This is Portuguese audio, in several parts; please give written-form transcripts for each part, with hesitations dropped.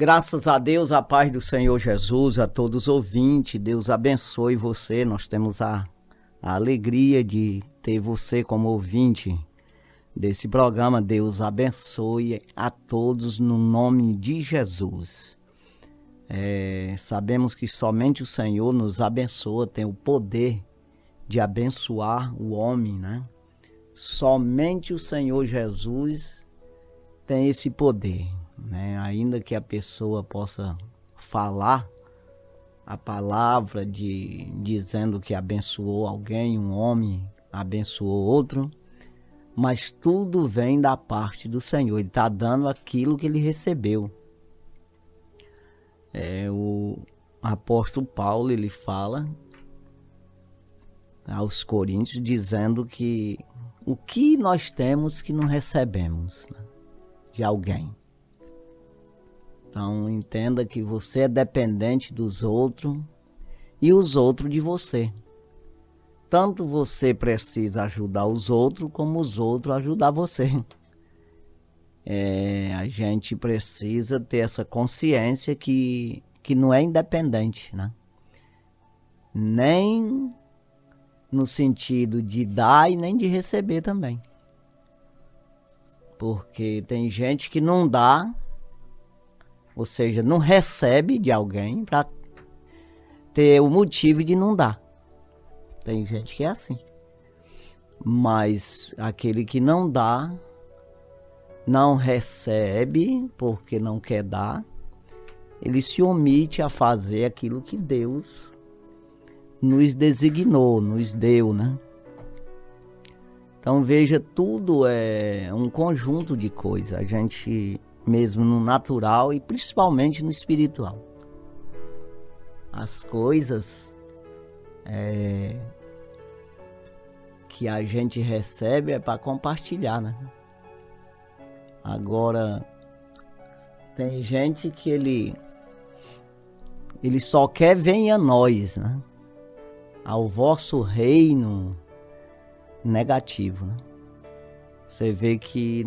Graças a Deus, a paz do Senhor Jesus, a todos os ouvintes, Deus abençoe você. Nós temos a alegria de ter você como ouvinte desse programa. Deus abençoe a todos no nome de Jesus. Sabemos que somente o Senhor nos abençoa, tem o poder de abençoar o homem, né? Somente o Senhor Jesus tem esse poder, né? Ainda que a pessoa possa falar a palavra dizendo que abençoou alguém, um homem abençoou outro, mas tudo vem da parte do Senhor. Ele está dando aquilo que ele recebeu. O apóstolo Paulo, ele fala aos Coríntios dizendo que o que nós temos que não recebemos, né, de alguém. Então entenda que você é dependente dos outros e os outros de você. Tanto você precisa ajudar os outros como os outros ajudar você. A gente precisa ter essa consciência que não é independente, né? Nem no sentido de dar e nem de receber também. Porque tem gente que não dá, ou seja, não recebe de alguém para ter o motivo de não dar. Tem gente que é assim. Mas aquele que não dá, não recebe porque não quer dar, ele se omite a fazer aquilo que Deus nos designou, nos deu, né? Então veja, tudo é um conjunto de coisas, a gente mesmo no natural e principalmente no espiritual. As coisas que a gente recebe é para compartilhar, né? Agora, tem gente que ele só quer venha a nós, né? Ao vosso reino negativo, né? Você vê que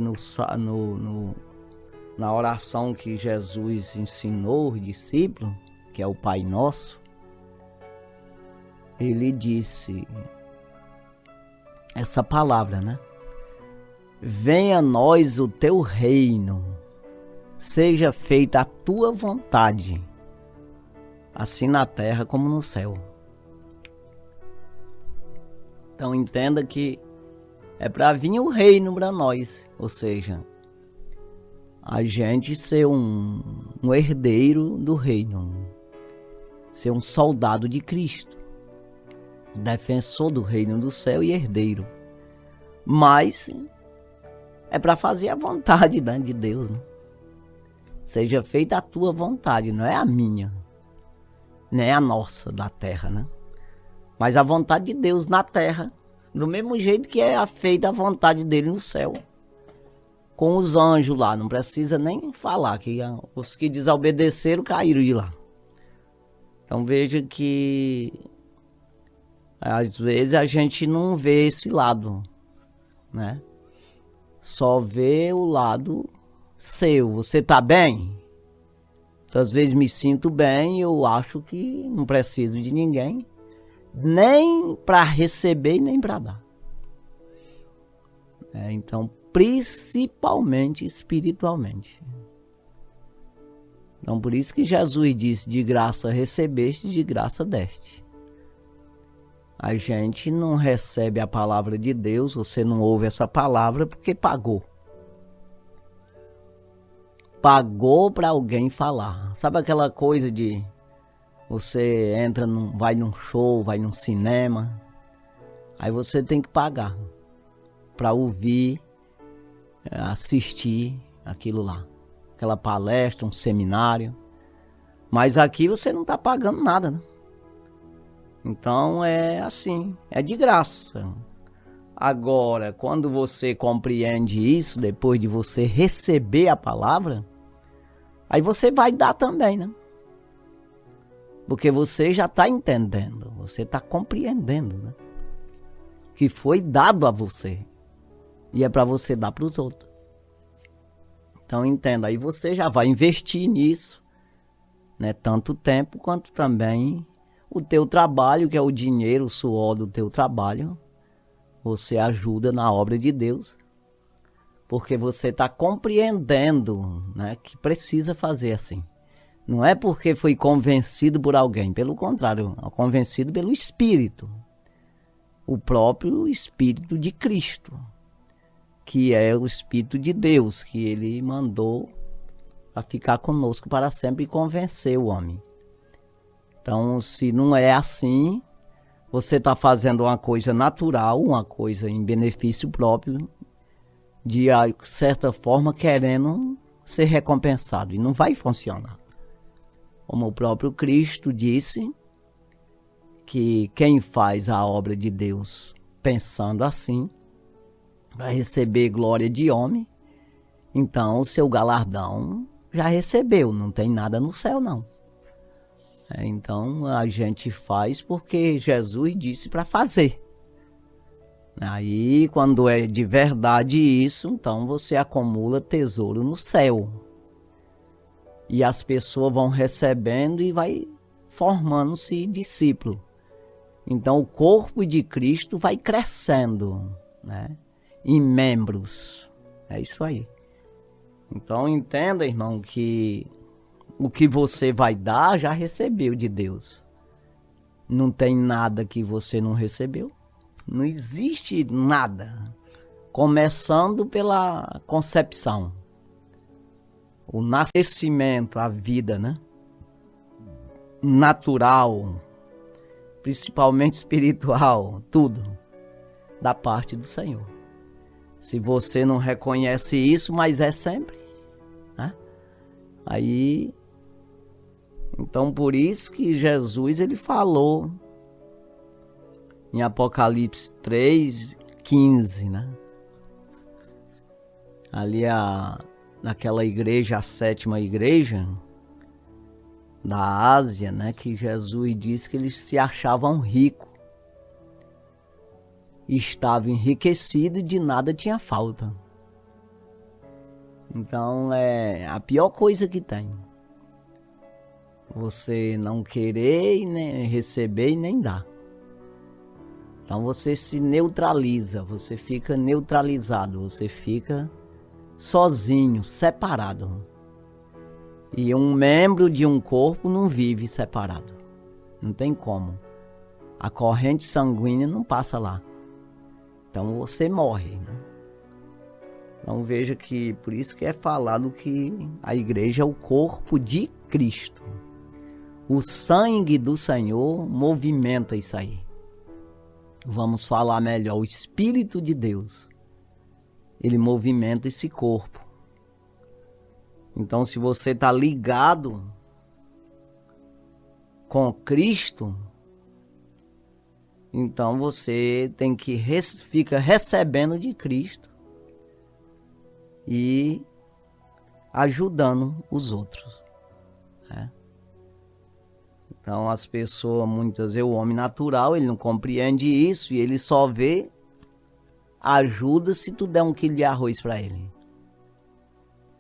na oração que Jesus ensinou os discípulos, que é o Pai Nosso, ele disse essa palavra, né? Venha a nós o teu reino, seja feita a tua vontade, assim na terra como no céu. Então entenda que é para vir o reino para nós, ou seja, a gente ser um herdeiro do reino, ser um soldado de Cristo, defensor do reino do céu e herdeiro. Mas é para fazer a vontade, né, de Deus, né? Seja feita a tua vontade, não é a minha, nem a nossa da terra, né? Mas a vontade de Deus na terra, do mesmo jeito que é feita a vontade dele no céu. Com os anjos lá, não precisa nem falar, que os que desobedeceram caíram de lá. Então veja que às vezes a gente não vê esse lado, né? Só vê o lado seu. Você tá bem? Às vezes me sinto bem, eu acho que não preciso de ninguém, nem para receber e nem para dar. Então, principalmente espiritualmente. Então, por isso que Jesus disse, de graça recebeste, de graça deste. A gente não recebe a palavra de Deus, você não ouve essa palavra porque pagou. Pagou para alguém falar. Sabe aquela coisa de você vai num show, vai num cinema, aí você tem que pagar para ouvir, assistir aquilo lá. Aquela palestra, um seminário. Mas aqui você não está pagando nada, né? Então é assim, é de graça. Agora, quando você compreende isso, depois de você receber a palavra, aí você vai dar também, né? Porque você já está entendendo, você está compreendendo, né? Que foi dado a você. E é para você dar para os outros. Então entenda, aí você já vai investir nisso. né? Tanto tempo quanto também o teu trabalho, que é o dinheiro, o suor do teu trabalho. Você ajuda na obra de Deus, porque você está compreendendo, né, que precisa fazer assim. Não é porque foi convencido por alguém, pelo contrário, é convencido pelo Espírito, o próprio Espírito de Cristo, que é o Espírito de Deus, que ele mandou para ficar conosco para sempre e convencer o homem. Então, se não é assim, você está fazendo uma coisa natural, uma coisa em benefício próprio, de certa forma querendo ser recompensado, e não vai funcionar. Como o próprio Cristo disse, que quem faz a obra de Deus pensando assim, vai receber glória de homem, então o seu galardão já recebeu, não tem nada no céu não. Então a gente faz porque Jesus disse para fazer. Aí quando é de verdade isso, então você acumula tesouro no céu. E as pessoas vão recebendo e vai formando-se discípulo. Então o corpo de Cristo vai crescendo, né, em membros. É isso aí. Então entenda, irmão, que o que você vai dar já recebeu de Deus. Não tem nada que você não recebeu. Não existe nada. Começando pela concepção. O nascimento, a vida, né? Natural, principalmente espiritual, tudo da parte do Senhor. Se você não reconhece isso, mas é sempre, né? Aí, então por isso que Jesus ele falou em Apocalipse 3:15, né? Ali naquela igreja, a sétima igreja da Ásia, né? Que Jesus disse que eles se achavam ricos. Estava enriquecido e de nada tinha falta. Então é a pior coisa que tem. Você não querer, nem receber e nem dar. Então você se neutraliza, você fica neutralizado, você fica sozinho, separado. E um membro de um corpo não vive separado. Não tem como. A corrente sanguínea não passa lá. Então você morre, né? Então veja que por isso que é falado que a igreja é o corpo de Cristo. O sangue do Senhor movimenta isso aí. Vamos falar melhor, o Espírito de Deus, ele movimenta esse corpo. Então se você está ligado com Cristo, então você tem que fica recebendo de Cristo e ajudando os outros, né? Então as pessoas, muitas vezes o homem natural, ele não compreende isso e ele só vê ajuda se tu der 1 quilo de arroz para ele.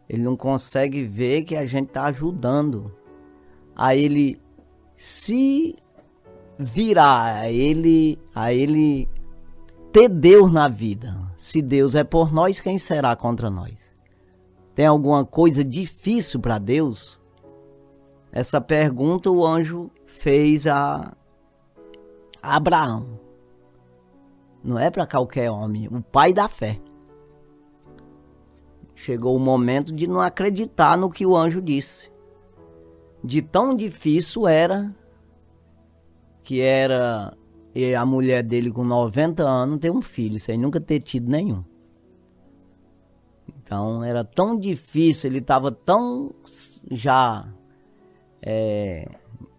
Ele não consegue ver que a gente está ajudando a ele se virar, a ele ter Deus na vida. Se Deus é por nós, quem será contra nós? Tem alguma coisa difícil para Deus? Essa pergunta o anjo fez a Abraão. Não é para qualquer homem, o pai da fé. Chegou o momento de não acreditar no que o anjo disse. De tão difícil era que era a mulher dele com 90 anos ter um filho, sem nunca ter tido nenhum. Então era tão difícil, ele estava tão já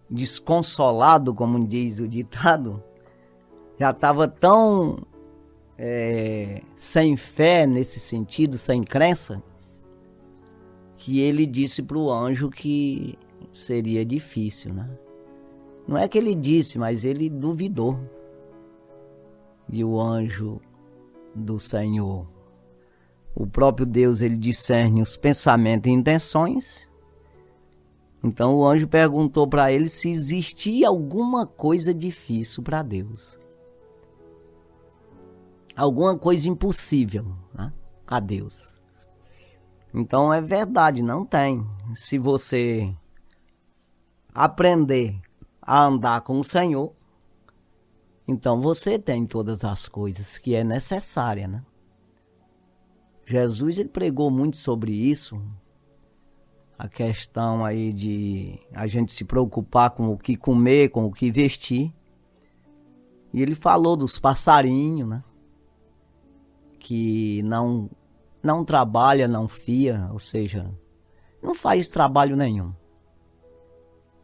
desconsolado, como diz o ditado, já estava tão sem fé nesse sentido, sem crença, que ele disse para o anjo que seria difícil, né? Não é que ele disse, mas ele duvidou. E o anjo do Senhor, o próprio Deus, ele discerne os pensamentos e intenções. Então o anjo perguntou para ele se existia alguma coisa difícil para Deus. Alguma coisa impossível, né, a Deus. Então é verdade, não tem. Se você aprender a andar com o Senhor, então você tem todas as coisas que é necessária, né? Jesus, ele pregou muito sobre isso. A questão aí de a gente se preocupar com o que comer, com o que vestir. E ele falou dos passarinhos, né? Que não trabalha, não fia, ou seja, não faz trabalho nenhum.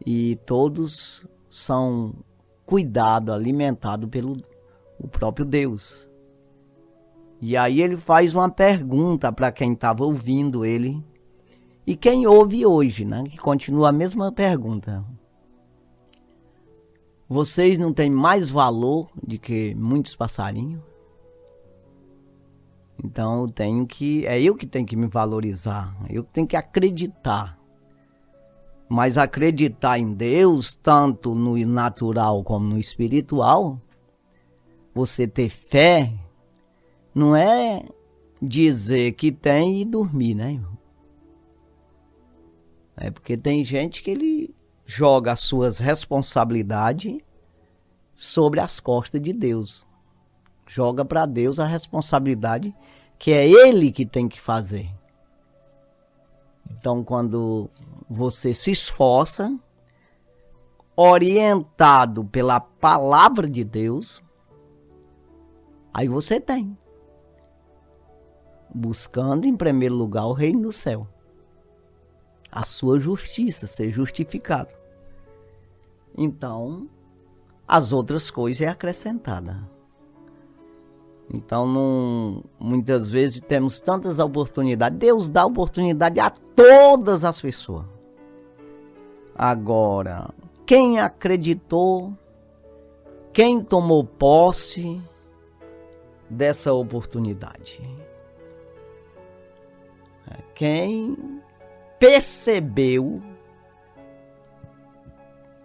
E todos são cuidados, alimentados pelo o próprio Deus. E aí ele faz uma pergunta para quem estava ouvindo ele e quem ouve hoje, né? Que continua a mesma pergunta. Vocês não têm mais valor do que muitos passarinhos? Então é eu que tenho que me valorizar, eu que tenho que acreditar. Mas acreditar em Deus, tanto no natural como no espiritual, você ter fé, não é dizer que tem e dormir, né? É porque tem gente que ele joga as suas responsabilidades sobre as costas de Deus. Joga para Deus a responsabilidade que é Ele que tem que fazer. Então, quando você se esforça, orientado pela palavra de Deus, aí você tem. Buscando em primeiro lugar o reino do céu. A sua justiça, ser justificado. Então, as outras coisas é acrescentada. Então, muitas vezes temos tantas oportunidades. Deus dá oportunidade a todas as pessoas. Agora, quem acreditou, quem tomou posse dessa oportunidade? Quem percebeu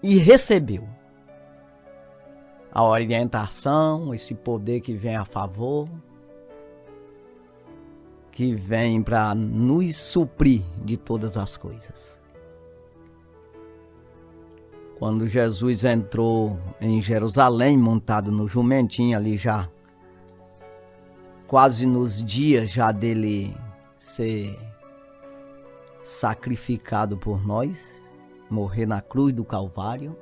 e recebeu a orientação, esse poder que vem a favor, que vem para nos suprir de todas as coisas. Quando Jesus entrou em Jerusalém, montado no jumentinho ali já, quase nos dias já dele ser sacrificado por nós, morrer na cruz do Calvário,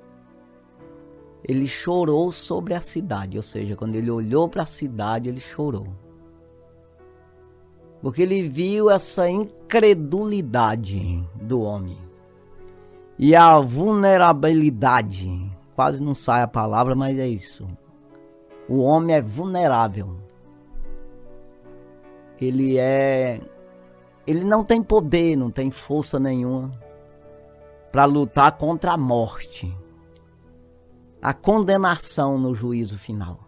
ele chorou sobre a cidade, ou seja, quando ele olhou para a cidade, ele chorou. Porque ele viu essa incredulidade do homem. E a vulnerabilidade, quase não sai a palavra, mas é isso. O homem é vulnerável. Ele não tem poder, não tem força nenhuma para lutar contra a morte. A condenação no juízo final.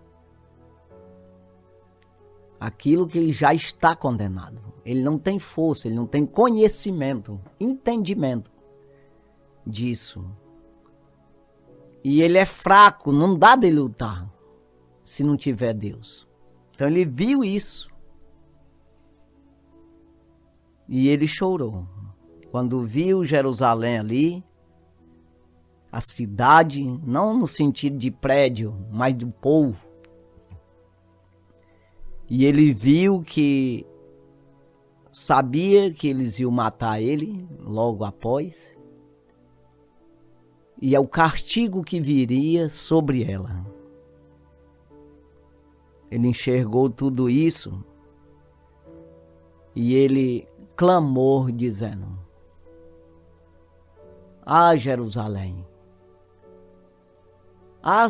Aquilo que ele já está condenado. Ele não tem força, ele não tem conhecimento, entendimento disso. E ele é fraco, não dá de lutar se não tiver Deus. Então ele viu isso. E ele chorou. Quando viu Jerusalém ali, a cidade, não no sentido de prédio, mas do povo. E ele viu que sabia que eles iam matar ele logo após. E é o castigo que viria sobre ela. Ele enxergou tudo isso e ele clamou dizendo: Ah, Jerusalém,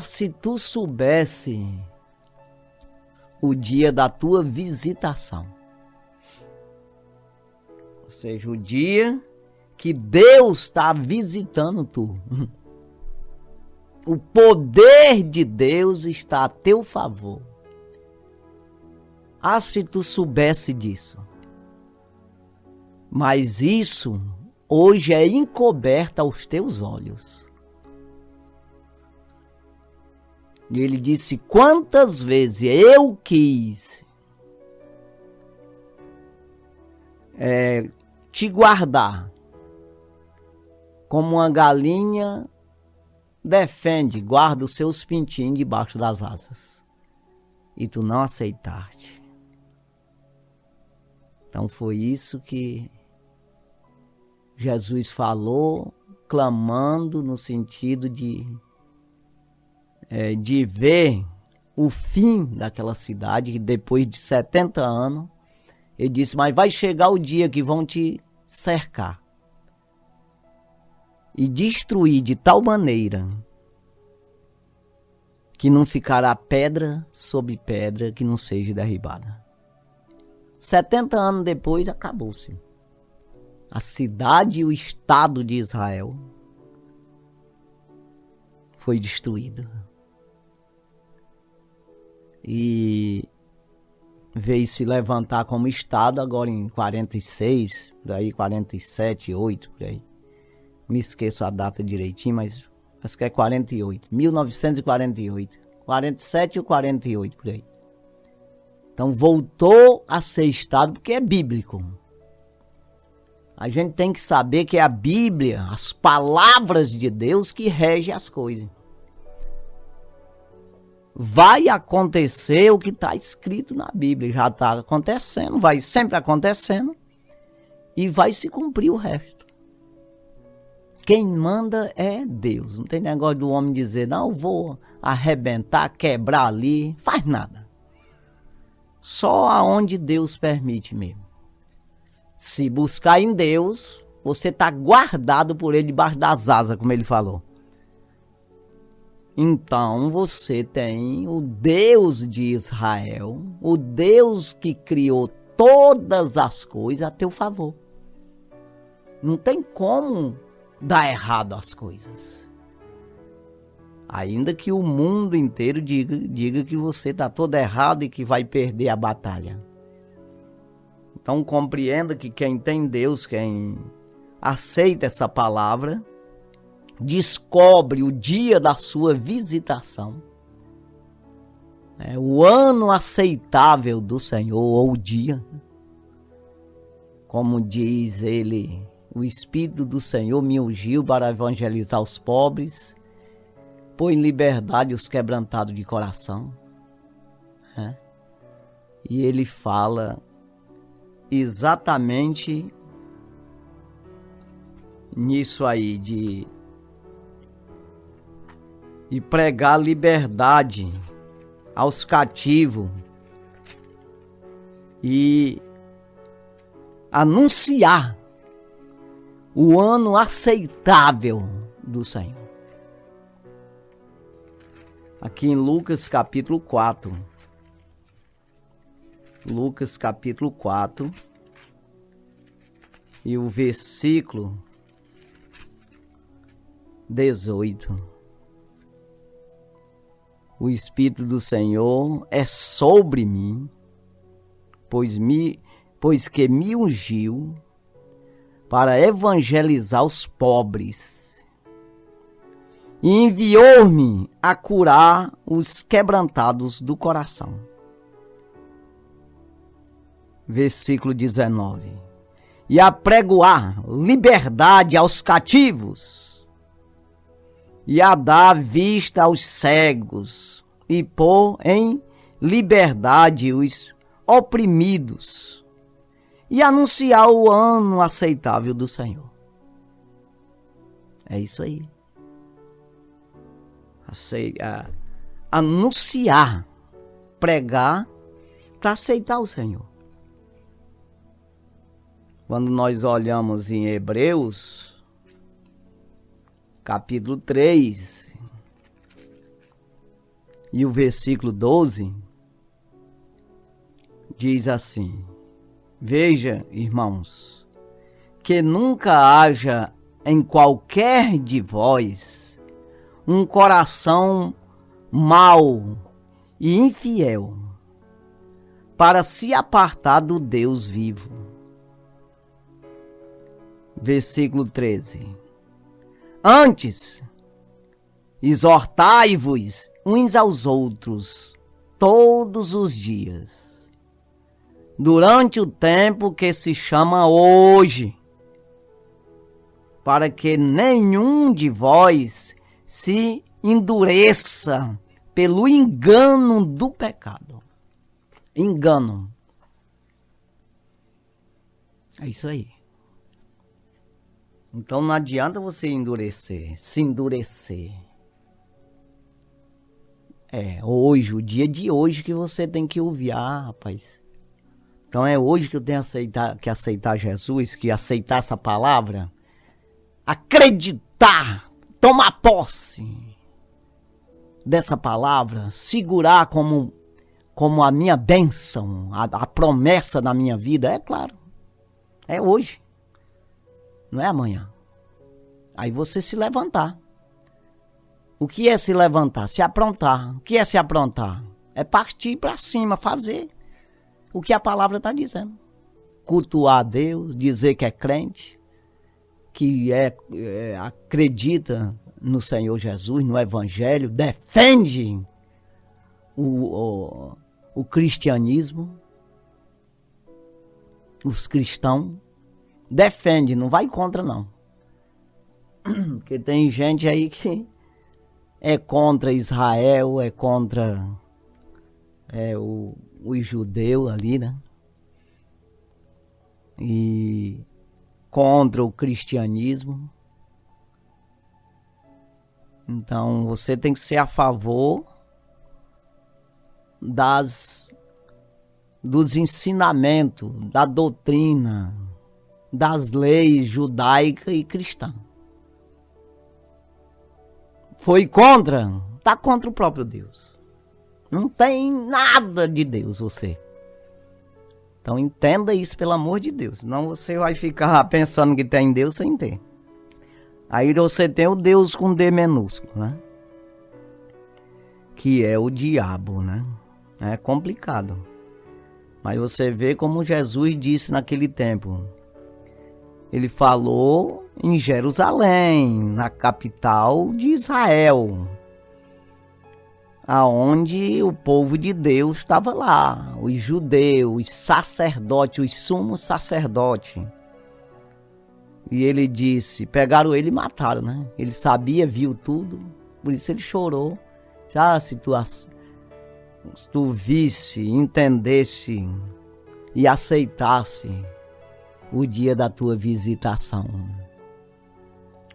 se tu soubesse o dia da tua visitação. Ou seja, o dia que Deus está visitando tu. O poder de Deus está a teu favor. Se tu soubesse disso. Mas isso hoje é encoberta aos teus olhos. E ele disse: quantas vezes eu quis te guardar, como uma galinha guarda os seus pintinhos debaixo das asas, e tu não aceitaste. Então foi isso que Jesus falou, clamando no sentido de ver o fim daquela cidade, que depois de 70 anos, ele disse: mas vai chegar o dia que vão te cercar e destruir de tal maneira que não ficará pedra sobre pedra que não seja derribada. 70 anos depois, acabou-se. A cidade e o estado de Israel foi destruído. E veio se levantar como estado agora em 46, por aí, 47, 8, por aí. Me esqueço a data direitinho, mas acho que é 48, 1948, 47 ou 48, por aí. Então voltou a ser estado porque é bíblico. A gente tem que saber que é a Bíblia, as palavras de Deus que regem as coisas. Vai acontecer o que está escrito na Bíblia, já está acontecendo, vai sempre acontecendo e vai se cumprir o resto. Quem manda é Deus. Não tem negócio do homem dizer: não, vou arrebentar, quebrar ali. Faz nada. Só aonde Deus permite mesmo. Se buscar em Deus, você está guardado por Ele debaixo das asas, como Ele falou. Então você tem o Deus de Israel, o Deus que criou todas as coisas a teu favor. Não tem como dar errado as coisas. Ainda que o mundo inteiro diga que você está todo errado e que vai perder a batalha. Então compreenda que quem tem Deus, quem aceita essa palavra, descobre o dia da sua visitação, o ano aceitável do Senhor, ou o dia, como diz ele: o Espírito do Senhor me ungiu para evangelizar os pobres, pôr em liberdade os quebrantados de coração. E ele fala exatamente nisso aí, de pregar liberdade aos cativos e anunciar o ano aceitável do Senhor. Aqui em Lucas capítulo 4. Lucas capítulo 4. E o versículo 18. O Espírito do Senhor é sobre mim, pois que me ungiu para evangelizar os pobres, e enviou-me a curar os quebrantados do coração. Versículo 19. E a pregoar liberdade aos cativos, e a dar vista aos cegos, e pôr em liberdade os oprimidos, e anunciar o ano aceitável do Senhor. É isso aí. Anunciar, pregar para aceitar o Senhor. Quando nós olhamos em Hebreus capítulo 3 e o versículo 12, diz assim: veja, irmãos, que nunca haja em qualquer de vós um coração mau e infiel, para se apartar do Deus vivo. versículo 13. Antes, exortai-vos uns aos outros todos os dias, durante o tempo que se chama hoje, para que nenhum de vós se endureça pelo engano do pecado. Engano. É isso aí. Então não adianta você se endurecer. É hoje, o dia de hoje que você tem que ouvir, rapaz. Então é hoje que eu tenho que aceitar Jesus, que aceitar essa palavra, acreditar, tomar posse dessa palavra, segurar como a minha bênção, a promessa da minha vida, é claro. É hoje. Não é amanhã. Aí você se levantar. O que é se levantar? Se aprontar. O que é se aprontar? É partir para cima, fazer o que a palavra está dizendo. Cultuar a Deus, dizer que é crente, que acredita no Senhor Jesus, no Evangelho, defende o cristianismo, os cristãos. Defende, não vai contra não. Porque tem gente aí que é contra Israel, é contra os judeus ali, né? E contra o cristianismo. Então você tem que ser a favor dos ensinamentos, da doutrina, das leis judaica e cristã. Foi contra? Está contra o próprio Deus. Não tem nada de Deus você. Então entenda isso, pelo amor de Deus. Senão você vai ficar pensando que tem Deus sem ter. Aí você tem o Deus com D minúsculo, né? Que é o diabo, né? É complicado. Mas você vê como Jesus disse naquele tempo. Ele falou em Jerusalém, na capital de Israel, aonde o povo de Deus estava lá, os judeus, os sacerdotes, os sumos sacerdotes. E ele disse, pegaram ele e mataram, né? Ele sabia, viu tudo, por isso ele chorou. Se tu visse, entendesse e aceitasse o dia da tua visitação,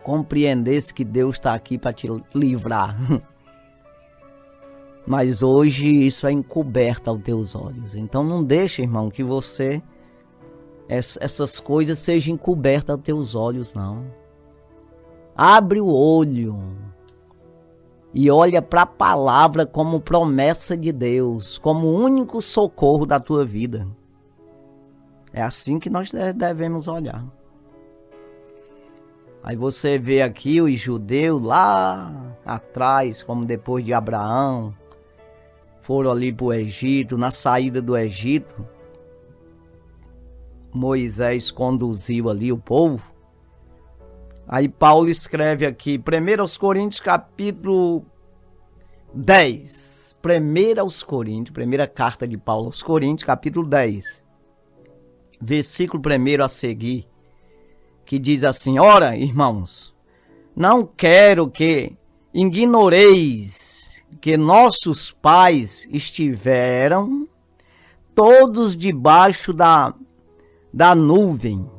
compreendesse que Deus está aqui para te livrar. Mas hoje isso é encoberto aos teus olhos. Então não deixa, irmão, que essas coisas sejam encobertas aos teus olhos, não. Abre o olho e olha para a palavra como promessa de Deus, como único socorro da tua vida. É assim que nós devemos olhar. Aí você vê aqui os judeus lá atrás, como depois de Abraão, foram ali para o Egito. Na saída do Egito, Moisés conduziu ali o povo. Aí Paulo escreve aqui, 1 Coríntios capítulo 10. 1 Coríntios, primeira carta de Paulo aos Coríntios, capítulo 10. Versículo 1 a seguir, que diz assim: ora, irmãos, não quero que ignoreis que nossos pais estiveram todos debaixo da nuvem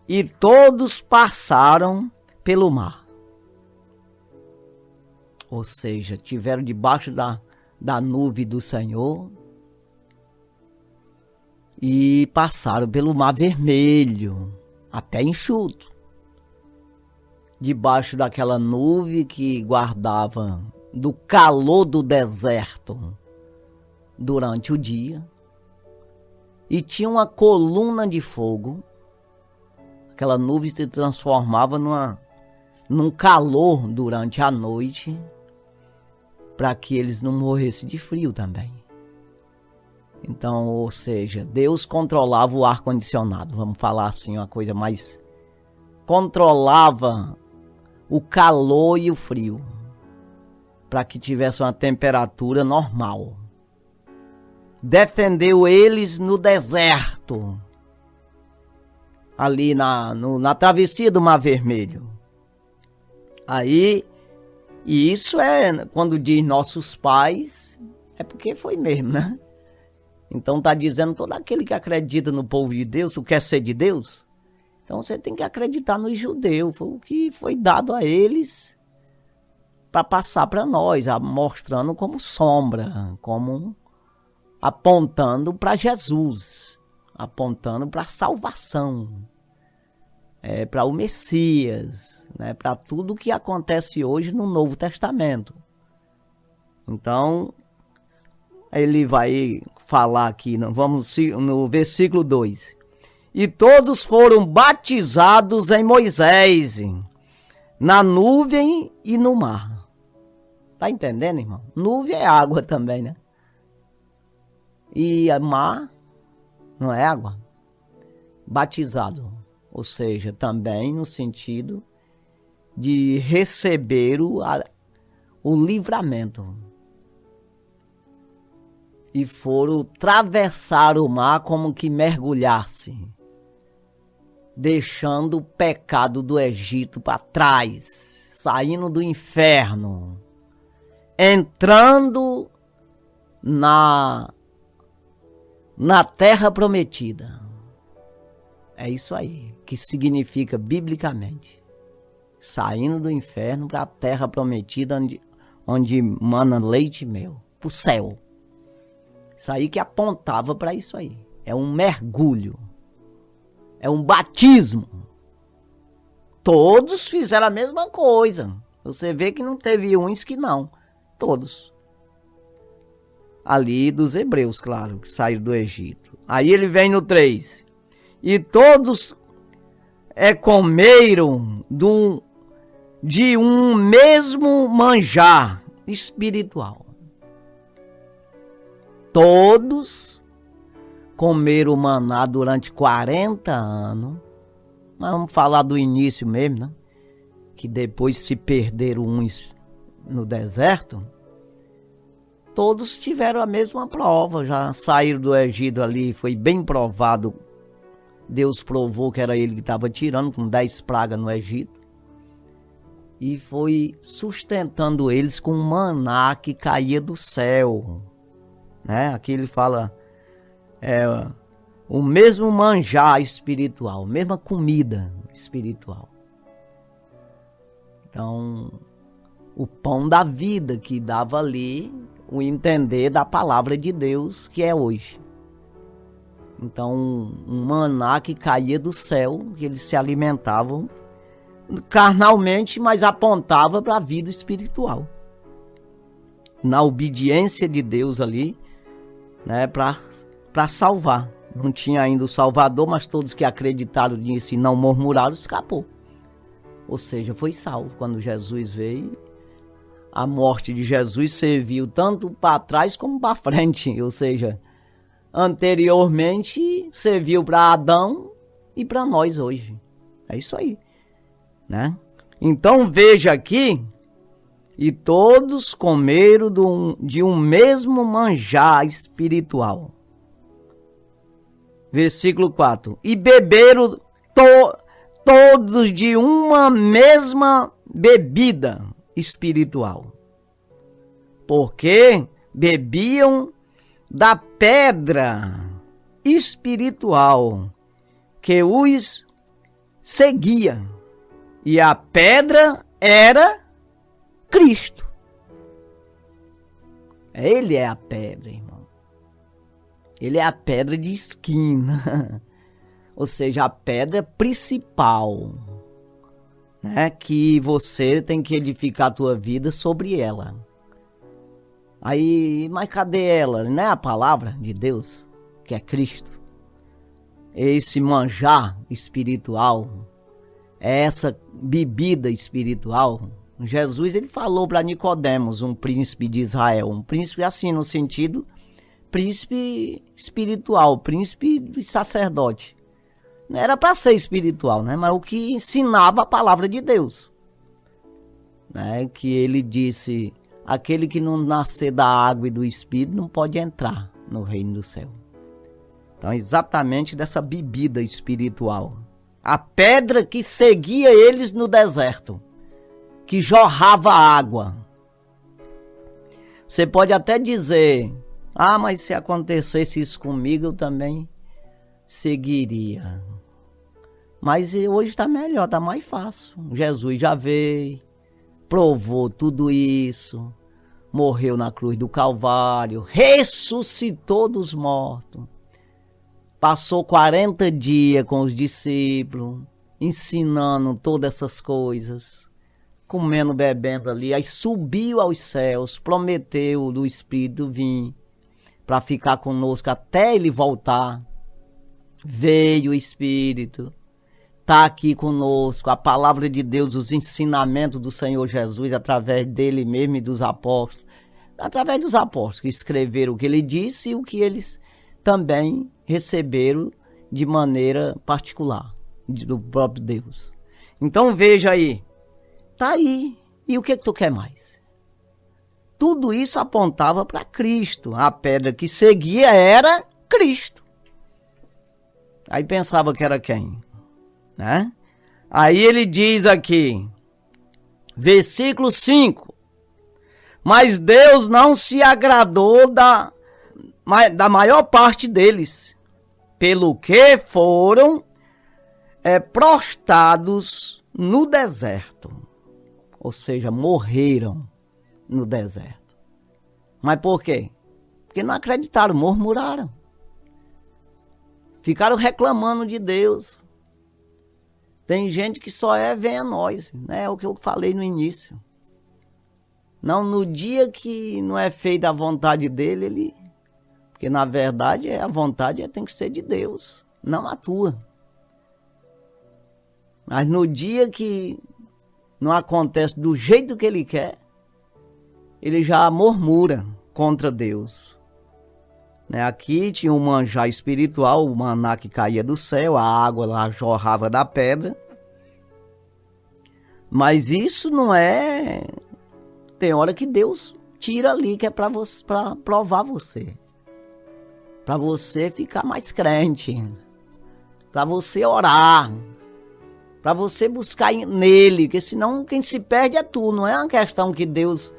e todos passaram pelo mar. Ou seja, tiveram debaixo da nuvem do Senhor e passaram pelo mar vermelho, a pé enxuto, debaixo daquela nuvem que guardava do calor do deserto durante o dia, e tinha uma coluna de fogo. Aquela nuvem se transformava num calor durante a noite, para que eles não morressem de frio também. Então, ou seja, Deus controlava o ar-condicionado, vamos falar assim, uma coisa mais controlava o calor e o frio, para que tivesse uma temperatura normal. Defendeu eles no deserto, ali na travessia do Mar Vermelho. Aí, e isso quando diz nossos pais, é porque foi mesmo, né? Então está dizendo todo aquele que acredita no povo de Deus, tu quer ser de Deus? Então você tem que acreditar nos judeus, foi o que foi dado a eles para passar para nós, mostrando como sombra, como apontando para Jesus, apontando para a salvação, para o Messias, né, para tudo que acontece hoje no Novo Testamento. Então, ele vai falar aqui, vamos no versículo 2. E todos foram batizados em Moisés, na nuvem e no mar. Tá entendendo, irmão? Nuvem é água também, né? E mar não é água. Batizado, ou seja, também no sentido de receber o livramento. E foram atravessar o mar como que mergulhasse, deixando o pecado do Egito para trás, saindo do inferno, entrando na terra prometida. É isso aí que significa biblicamente. Saindo do inferno para a terra prometida, onde mana leite e mel, para o céu. Isso aí que apontava para isso aí. É um mergulho. É um batismo. Todos fizeram a mesma coisa. Você vê que não teve uns que não. Todos. Ali dos hebreus, claro, que saíram do Egito. Aí ele vem no 3. E todos comeram de um mesmo manjar espiritual. Todos comeram maná durante 40 anos. Mas vamos falar do início mesmo, né? Que depois se perderam uns no deserto. Todos tiveram a mesma prova, já saíram do Egito ali, foi bem provado. Deus provou que era ele que estava tirando com 10 pragas no Egito. E foi sustentando eles com maná que caía do céu. Né? Aqui ele fala o mesmo manjar espiritual, a mesma comida espiritual. Então, o pão da vida que dava ali o entender da palavra de Deus que é hoje. Então, um maná que caía do céu, que eles se alimentavam carnalmente, mas apontava para a vida espiritual. Na obediência de Deus ali, né, para salvar. Não tinha ainda o Salvador, mas todos que acreditaram nisso e não murmuraram, escapou. Ou seja, foi salvo. Quando Jesus veio, a morte de Jesus serviu tanto para trás como para frente. Ou seja, anteriormente serviu para Adão e para nós hoje. É isso aí, né? Então veja aqui, e todos comeram de um mesmo manjar espiritual. Versículo 4. E beberam todos de uma mesma bebida espiritual. Porque bebiam da pedra espiritual que os seguia. E a pedra era Cristo. Ele é a pedra, irmão. Ele é a pedra de esquina. Ou seja, a pedra principal, né? Que você tem que edificar a tua vida sobre ela. Aí, mas cadê ela? Não é a palavra de Deus, que é Cristo? Esse manjar espiritual, essa bebida espiritual. Jesus, ele falou para Nicodemos, um príncipe de Israel, um príncipe assim no sentido príncipe espiritual, príncipe de sacerdote. Não era para ser espiritual, né? Mas o que ensinava a palavra de Deus. Né? Que ele disse, aquele que não nascer da água e do Espírito não pode entrar no reino do céu. Então, exatamente dessa bebida espiritual. A pedra que seguia eles no deserto, que jorrava água. Você pode até dizer, mas se acontecesse isso comigo, eu também seguiria. Mas hoje está melhor, está mais fácil. Jesus já veio, provou tudo isso, morreu na cruz do Calvário, ressuscitou dos mortos, passou 40 dias com os discípulos, ensinando todas essas coisas, comendo, bebendo ali, aí subiu aos céus, prometeu do Espírito vir para ficar conosco até ele voltar. Veio o Espírito, está aqui conosco, a palavra de Deus, os ensinamentos do Senhor Jesus, através dele mesmo e dos apóstolos, através dos apóstolos que escreveram o que ele disse e o que eles também receberam de maneira particular, do próprio Deus. Então veja aí, tá aí, e o que tu quer mais? Tudo isso apontava para Cristo, a pedra que seguia era Cristo. Aí pensava que era quem? Né? Aí ele diz aqui, versículo 5, mas Deus não se agradou da maior parte deles, pelo que foram prostrados no deserto, ou seja, morreram no deserto. Mas por quê? Porque não acreditaram, murmuraram, ficaram reclamando de Deus. Tem gente que só vem a nós, né? É o que eu falei no início. Não, no dia que não é feita a vontade dele, porque na verdade a vontade tem que ser de Deus, não a tua. Mas no dia que não acontece do jeito que ele quer, ele já murmura contra Deus. Né? Aqui tinha um manjar espiritual, o maná que caía do céu, a água lá jorrava da pedra. Mas isso não é... Tem hora que Deus tira ali, que é para provar você. Para você ficar mais crente. Para você orar. Para você buscar nele, porque senão quem se perde é tu. Não é uma questão que Deus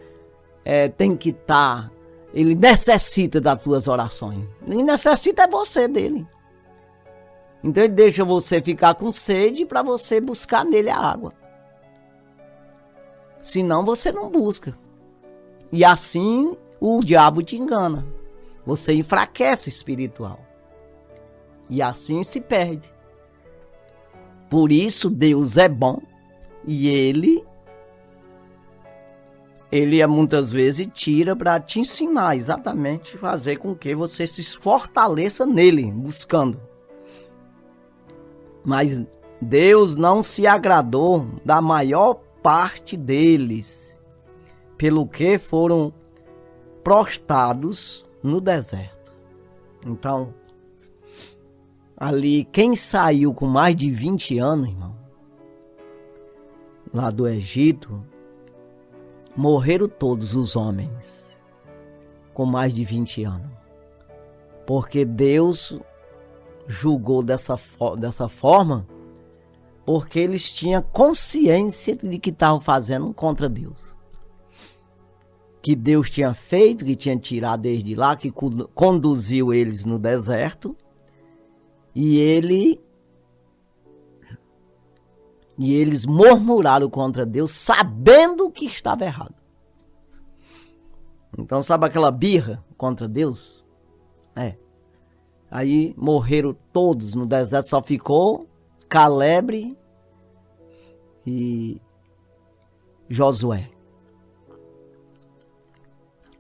tem que estar... Ele necessita das tuas orações. Ele necessita é você dele. Então ele deixa você ficar com sede para você buscar nele a água. Senão você não busca. E assim o diabo te engana. Você enfraquece espiritual. E assim se perde. Por isso Deus é bom. E Ele muitas vezes tira para te ensinar exatamente, fazer com que você se fortaleça nele, buscando. Mas Deus não se agradou da maior parte deles, pelo que foram prostrados no deserto. Então, ali, quem saiu com mais de 20 anos, irmão, lá do Egito, morreram todos os homens com mais de 20 anos. Porque Deus julgou dessa forma, porque eles tinham consciência de que estavam fazendo contra Deus. Que Deus tinha feito, que tinha tirado desde lá, que conduziu eles no deserto. E eles murmuraram contra Deus, sabendo que estava errado. Então, sabe aquela birra contra Deus? Aí morreram todos no deserto, só ficou Caleb e Josué.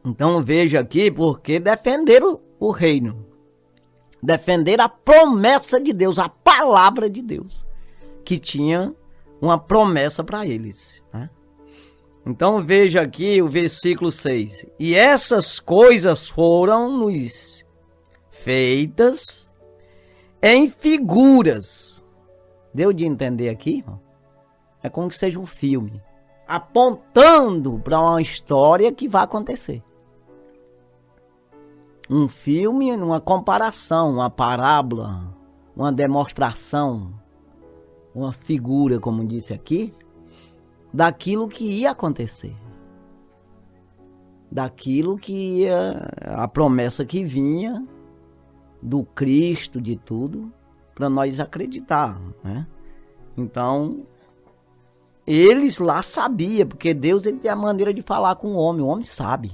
Então veja aqui, porque defenderam o reino. Defenderam a promessa de Deus, a palavra de Deus, que tinha uma promessa para eles, né? Então veja aqui o versículo 6. E essas coisas foram-nos feitas em figuras, Deu de entender aqui, irmão? É como que seja um filme, apontando para uma história que vai acontecer. Um filme, uma comparação, uma parábola, uma demonstração, uma figura, como disse aqui, daquilo que ia acontecer. Daquilo que ia, a promessa que vinha do Cristo, de tudo, para nós acreditar, né? Então, eles lá sabiam, porque Deus ele tem a maneira de falar com o homem sabe.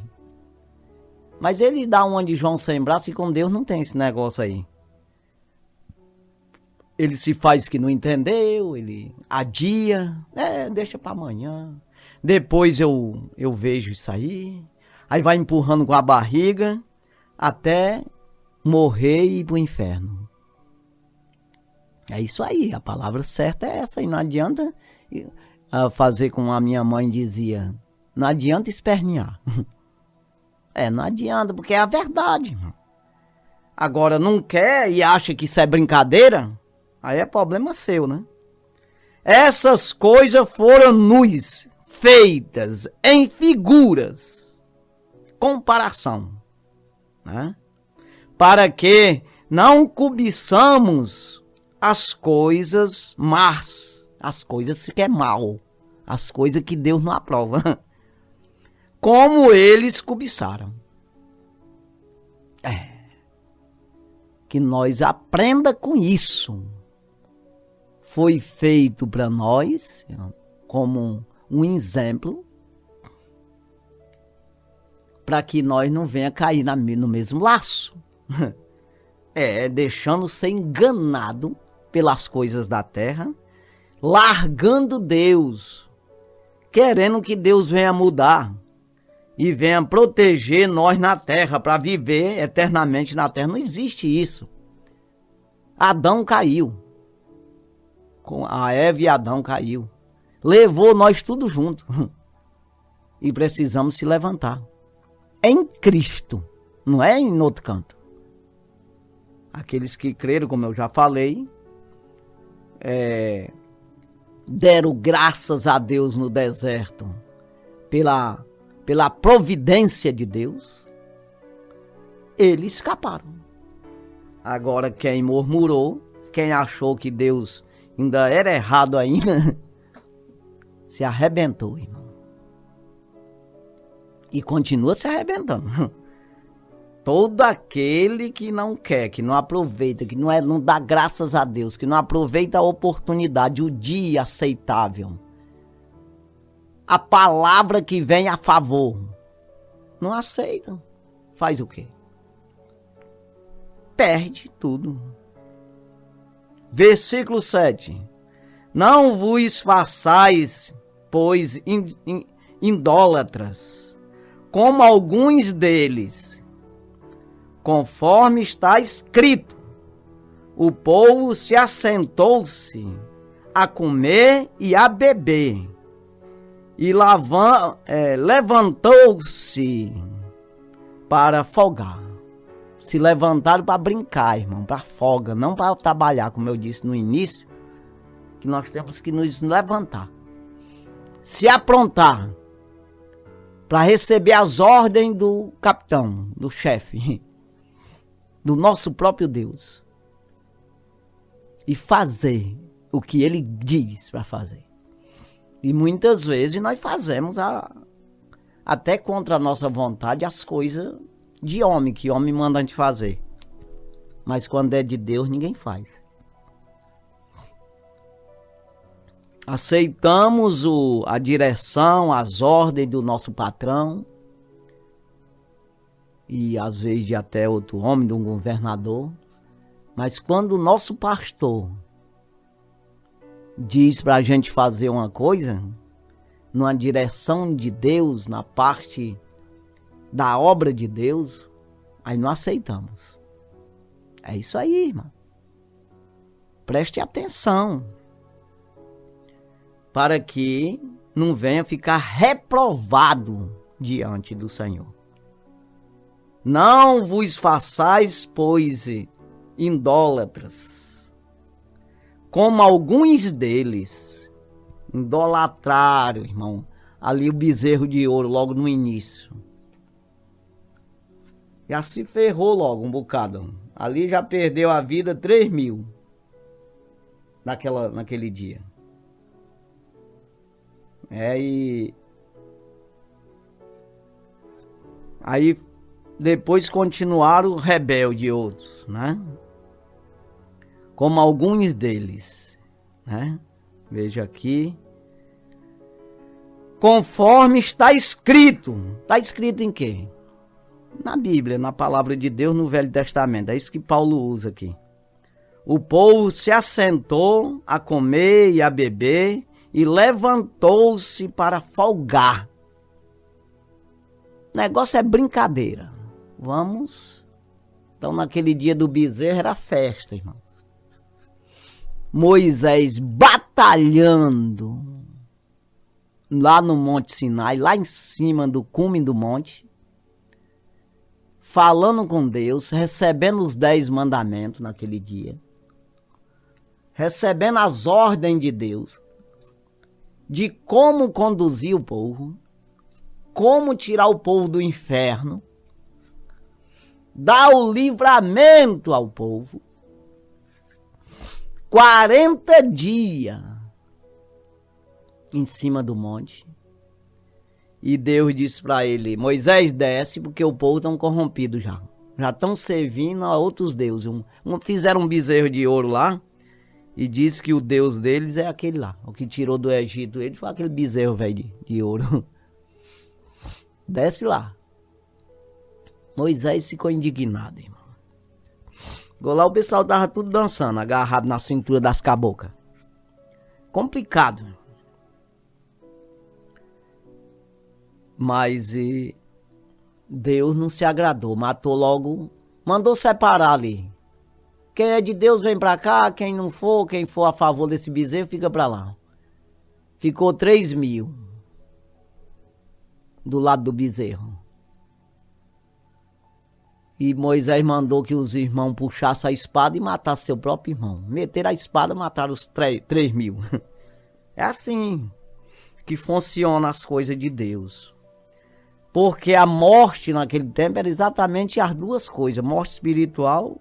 Mas ele dá uma de João sem braço e com Deus não tem esse negócio aí. Ele se faz que não entendeu, ele adia, deixa para amanhã. Depois eu vejo isso aí. Aí vai empurrando com a barriga até morrer e ir pro inferno. É isso aí, a palavra certa é essa. E não adianta fazer como a minha mãe dizia, não adianta espernear. Não adianta, porque é a verdade. Agora, não quer e acha que isso é brincadeira, aí é problema seu, né? Essas coisas foram-nos feitas em figuras, comparação, né? Para que não cobiçamos as coisas más, as coisas que é mal, as coisas que Deus não aprova. Como eles cobiçaram. Que nós aprenda com isso. Foi feito para nós como um exemplo para que nós não venha cair no mesmo laço. Deixando ser enganado pelas coisas da terra, largando Deus, querendo que Deus venha mudar e venha proteger nós na terra para viver eternamente na terra. Não existe isso. Adão caiu. A Eva e Adão caiu. Levou nós tudo junto. E precisamos se levantar. Em Cristo. Não é em outro canto. Aqueles que creram, como eu já falei, deram graças a Deus no deserto pela providência de Deus, eles escaparam. Agora quem murmurou, quem achou que Deus ainda era errado ainda, se arrebentou, irmão. E continua se arrebentando. Todo aquele que não quer, que não aproveita, que não dá graças a Deus, que não aproveita a oportunidade, o dia aceitável, a palavra que vem a favor, não aceita, faz o quê? Perde tudo. Versículo 7. Não vos façais, pois, idólatras, como alguns deles, conforme está escrito, o povo se assentou-se a comer e a beber, e levantou-se para folgar. Se levantaram para brincar, irmão, para folga, não para trabalhar, como eu disse no início, que nós temos que nos levantar, se aprontar para receber as ordens do capitão, do chefe, do nosso próprio Deus, e fazer o que ele diz para fazer. E muitas vezes nós fazemos até contra a nossa vontade as coisas de homem, que homem manda a gente fazer. Mas quando é de Deus, ninguém faz. Aceitamos a direção, as ordens do nosso patrão, e às vezes de até outro homem, de um governador. Mas quando o nosso pastor diz para a gente fazer uma coisa, numa direção de Deus, na parte da obra de Deus, aí não aceitamos. É isso aí, irmão. Preste atenção, para que não venha ficar reprovado diante do Senhor. Não vos façais, pois, idólatras, como alguns deles idolatraram, irmão, ali o bezerro de ouro logo no início. Já se ferrou logo um bocado. Ali já perdeu a vida 3.000 naquele dia. E aí depois continuaram rebeldes outros, né? Como alguns deles, né? Veja aqui. Conforme está escrito. Está escrito em quê? Na Bíblia, na palavra de Deus, no Velho Testamento. É isso que Paulo usa aqui. O povo se assentou a comer e a beber e levantou-se para folgar. O negócio é brincadeira. Vamos. Então, naquele dia do bezerro era festa, irmão. Moisés batalhando lá no Monte Sinai, lá em cima do cume do monte, falando com Deus, recebendo os 10 mandamentos naquele dia, recebendo as ordens de Deus, de como conduzir o povo, como tirar o povo do inferno, dar o livramento ao povo. 40 dias em cima do monte. E Deus disse para ele: Moisés, desce, porque o povo está corrompido já. Já estão servindo a outros deuses. Fizeram um bezerro de ouro lá e disse que o Deus deles é aquele lá. O que tirou do Egito ele foi aquele bezerro velho de ouro. Desce lá. Moisés ficou indignado, irmão. Igual lá o pessoal tava tudo dançando, agarrado na cintura das cabocas. Complicado. Mas Deus não se agradou, matou logo, mandou separar ali. Quem é de Deus vem pra cá, quem não for, quem for a favor desse bezerro fica pra lá. Ficou 3.000 do lado do bezerro. E Moisés mandou que os irmãos puxassem a espada e matassem seu próprio irmão. Meteram a espada e mataram os 3.000. É assim que funcionam as coisas de Deus. Porque a morte naquele tempo era exatamente as duas coisas. Morte espiritual,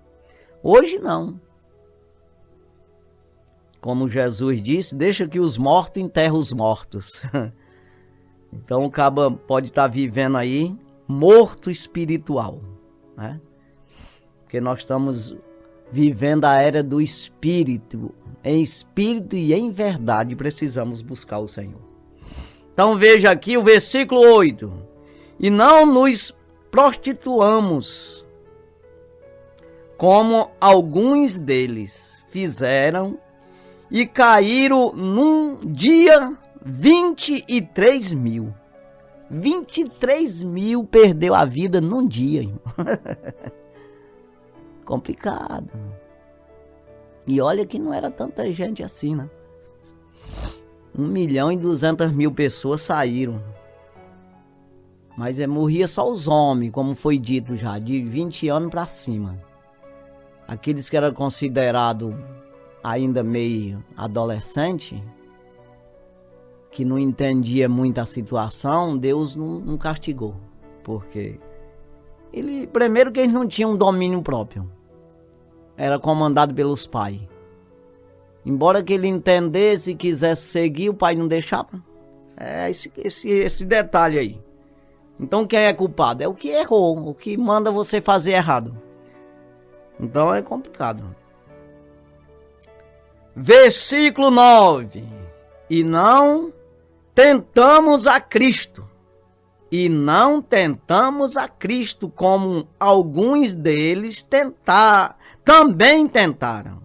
hoje não. Como Jesus disse, deixa que os mortos enterrem os mortos. Então o caba pode estar vivendo aí morto espiritual, né? Porque nós estamos vivendo a era do espírito. Em espírito e em verdade precisamos buscar o Senhor. Então veja aqui o versículo 8. E não nos prostituamos, como alguns deles fizeram, e caíram num dia 23.000. 23.000 perdeu a vida num dia, irmão. Complicado. E olha que não era tanta gente assim, né? 1.200.000 pessoas saíram. Mas morria só os homens, como foi dito já, de 20 anos para cima. Aqueles que eram considerados ainda meio adolescente, que não entendia muito a situação, Deus não castigou. Porque primeiro que eles não tinham domínio próprio. Era comandado pelos pais. Embora que ele entendesse e quisesse seguir, o pai não deixava. É esse detalhe aí. Então quem é culpado? É o que errou, o que manda você fazer errado. Então é complicado. Versículo 9. E não tentamos a Cristo. E não tentamos a Cristo como alguns deles também tentaram.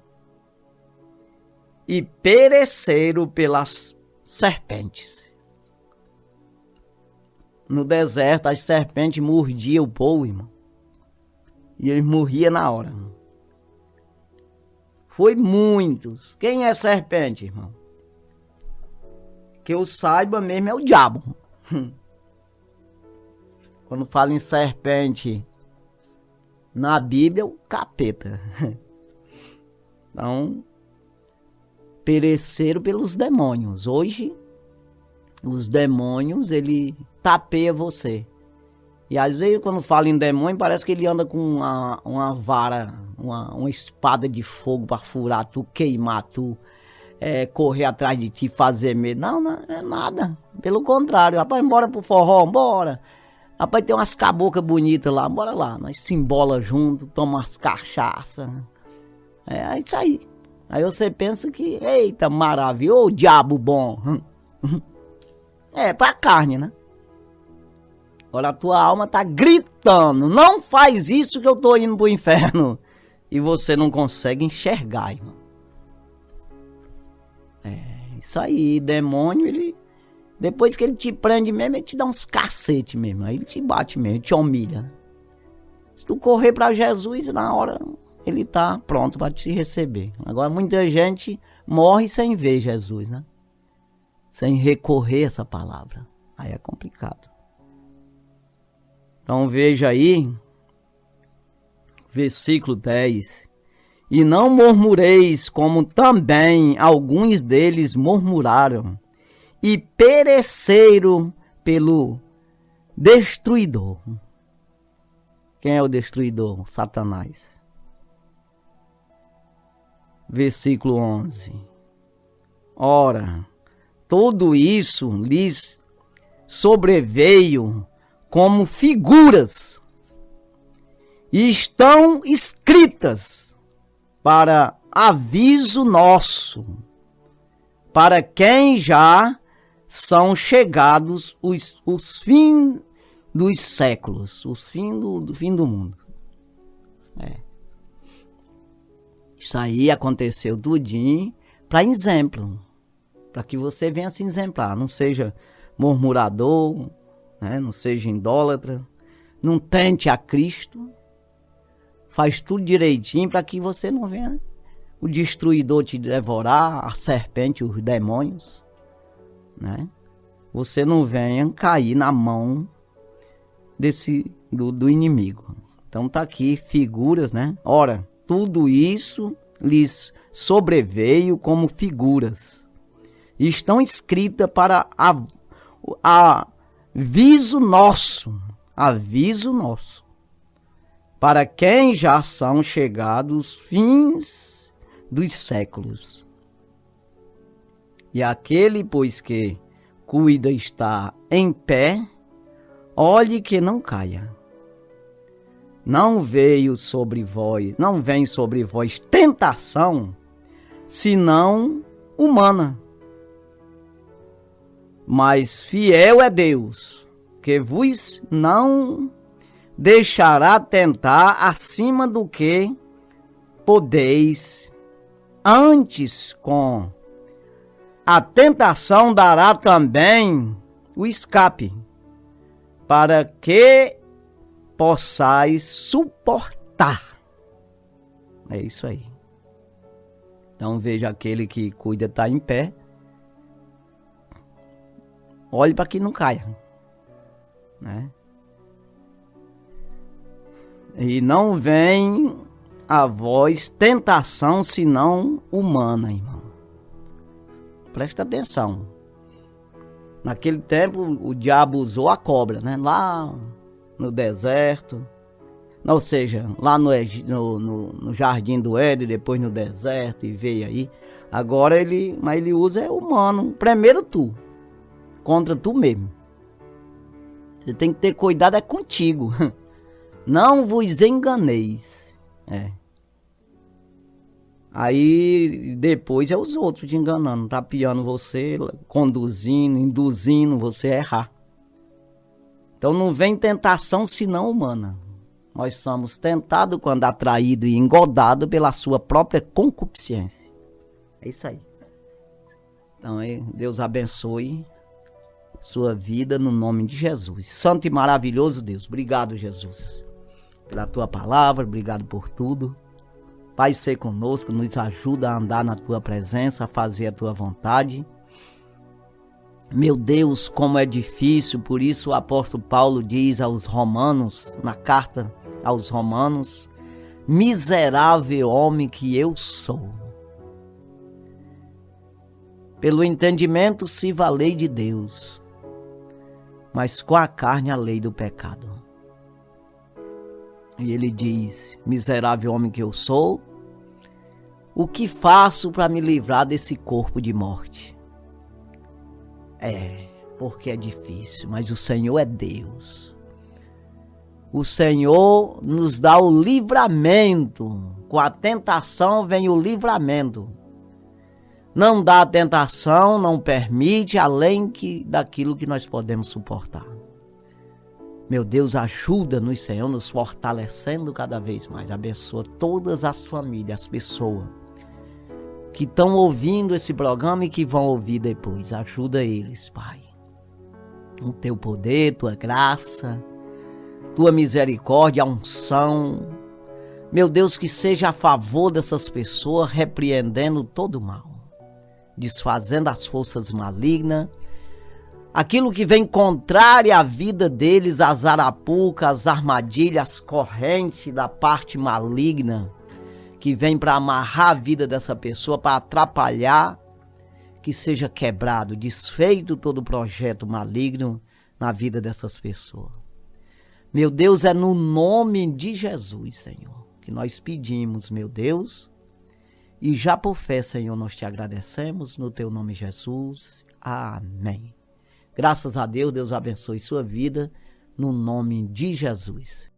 E pereceram pelas serpentes. No deserto, as serpentes mordiam o povo, irmão. E eles morriam na hora. Foi muitos. Quem é serpente, irmão? Que eu saiba mesmo é o diabo. Quando fala em serpente na Bíblia, é o capeta. Então, pereceram pelos demônios. Hoje, os demônios, ele tapeia você. E às vezes, quando fala em demônio, parece que ele anda com uma vara, uma espada de fogo para furar tu, queimar tu, correr atrás de ti, fazer medo. Não, não é nada. Pelo contrário, rapaz, bora pro forró, bora. Rapaz, tem umas cabocas bonitas lá, bora lá. Nós se embola junto, toma umas cachaças. É isso aí. Aí você pensa que, eita, maravilha, ô diabo bom. Pra carne, né? Agora a tua alma tá gritando, não faz isso que eu tô indo pro inferno. E você não consegue enxergar, irmão. Isso aí, demônio, ele... Depois que ele te prende mesmo, ele te dá uns cacete mesmo. Aí ele te bate mesmo, ele te humilha. Se tu correr pra Jesus, na hora ele tá pronto para te receber. Agora muita gente morre sem ver Jesus, né? Sem recorrer a essa palavra. Aí é complicado. Então veja aí, versículo 10. E não murmureis, como também alguns deles murmuraram, e pereceram pelo destruidor. Quem é o destruidor? Satanás. Versículo 11. Ora, tudo isso lhes sobreveio como figuras, e estão escritas para aviso nosso, para quem já são chegados os fins dos séculos, os fins do fim do mundo. Isso aí aconteceu tudinho para exemplo, para que você venha se exemplar, não seja murmurador, né? Não seja idólatra, não tente a Cristo, faz tudo direitinho para que você não venha o destruidor te devorar, a serpente, os demônios, né? Você não venha cair na mão do inimigo. Então tá aqui figuras, né? Ora, tudo isso lhes sobreveio como figuras, e estão escritas para aviso nosso, para quem já são chegados os fins dos séculos. E aquele, pois que cuida estar em pé, olhe que não caia. Não vem sobre vós tentação, senão humana. Mas fiel é Deus, que vos não deixará tentar acima do que podeis. Antes, com a tentação dará também o escape, para que possais suportar. É isso aí. Então veja, aquele que cuida está em pé, olhe para que não caia, né? E não vem a vós tentação senão humana, irmão. Presta atenção. Naquele tempo o diabo usou a cobra, né? Lá no deserto, ou seja, lá no jardim do Éden, depois no deserto, e veio aí. Agora ele usa é humano, primeiro tu, contra tu mesmo. Você tem que ter cuidado é contigo. Não vos enganeis. Aí depois é os outros te enganando, tapeando você, conduzindo, induzindo você a errar. Então não vem tentação senão humana. Nós somos tentados quando atraídos e engodados pela sua própria concupiscência. É isso aí. Então Deus abençoe sua vida no nome de Jesus. Santo e maravilhoso Deus, obrigado, Jesus, pela tua palavra, obrigado por tudo. Pai, ser conosco, nos ajuda a andar na tua presença, a fazer a tua vontade. Meu Deus, como é difícil, por isso o apóstolo Paulo diz aos Romanos, na carta aos Romanos: miserável homem que eu sou. Pelo entendimento sirva a lei de Deus, mas com a carne a lei do pecado. E ele diz: miserável homem que eu sou, o que faço para me livrar desse corpo de morte? Porque é difícil, mas o Senhor é Deus. O Senhor nos dá o livramento. Com a tentação vem o livramento. Não dá a tentação, não permite além daquilo que nós podemos suportar. Meu Deus, ajuda-nos, Senhor, nos fortalecendo cada vez mais. Abençoa todas as famílias, as pessoas que estão ouvindo esse programa e que vão ouvir depois. Ajuda eles, Pai. O teu poder, tua graça, tua misericórdia, a unção. Meu Deus, que seja a favor dessas pessoas, repreendendo todo o mal, desfazendo as forças malignas, aquilo que vem contrário à vida deles, as arapucas, as armadilhas, as correntes da parte maligna, que vem para amarrar a vida dessa pessoa, para atrapalhar, que seja quebrado, desfeito todo o projeto maligno na vida dessas pessoas. Meu Deus, é no nome de Jesus, Senhor, que nós pedimos, meu Deus, e já por fé, Senhor, nós te agradecemos no teu nome, Jesus. Amém. Graças a Deus, Deus abençoe sua vida, no nome de Jesus.